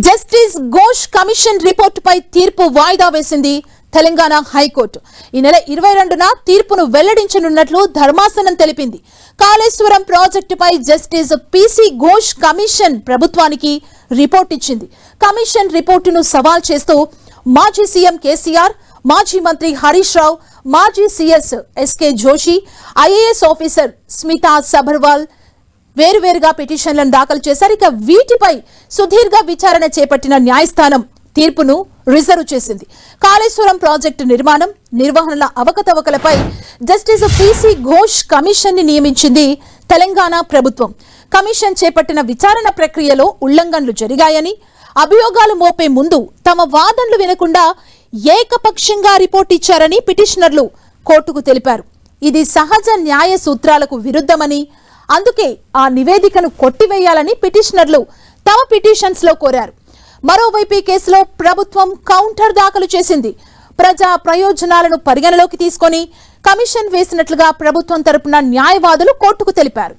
Justice Ghosh commission రిపోర్టుపై తీర్పు వాయిదా వేసింది తెలంగాణ హైకోర్టు. ఈ నెల 22న తీర్పును వెల్లడించనున్నట్లు ధర్మాసనం తెలిపింది. కాళేశ్వరం ప్రాజెక్టుపై జస్టిస్ పిసి ఘోష్ కమిషన్ ప్రభుత్వానికి రిపోర్ట్ ఇచ్చింది. కమిషన్ రిపోర్టును సవాల్ చేస్తూ మాజీ సీఎం కేసీఆర్, మాజీ మంత్రి హరీష్ రావు, మాజీ CS SK Joshi, IAS officer Smita Sabharwal వేరువేరుగా పిటిషన్లను దాఖలు చేశారు. ఇక వీటిపై సుదీర్ఘ విచారణ చేపట్టిన న్యాయస్థానం తీర్పును రిజర్వ్ చేసింది. కాళేశ్వరం ప్రాజెక్టు నిర్మాణం, నిర్వహణల అవకతవకలపై జస్టిస్ పిసి ఘోష్ కమిషన్ ని నియమించింది తెలంగాణ ప్రభుత్వం. కమిషన్ చేపట్టిన విచారణ ప్రక్రియలో ఉల్లంఘనలు జరిగాయని, అభియోగాలు మోపే ముందు తమ వాదనలు వినకుండా ఏకపక్షంగా రిపోర్ట్ ఇచ్చారని పిటిషనర్లు కోర్టుకు తెలిపారు. ఇది సహజ న్యాయ సూత్రాలకు విరుద్ధమని, అందుకే ఆ నివేదికను కొట్టివేయాలని పిటిషనర్లు తమ పిటిషన్స్ లో కోరారు. మరోవైపు ఈ కేసులో ప్రభుత్వం కౌంటర్ దాఖలు చేసింది. ప్రజా ప్రయోజనాలను పరిగణలోకి తీసుకొని కమిషన్ వేసినట్లుగా ప్రభుత్వం తరపున న్యాయవాదులు కోర్టుకు తెలిపారు.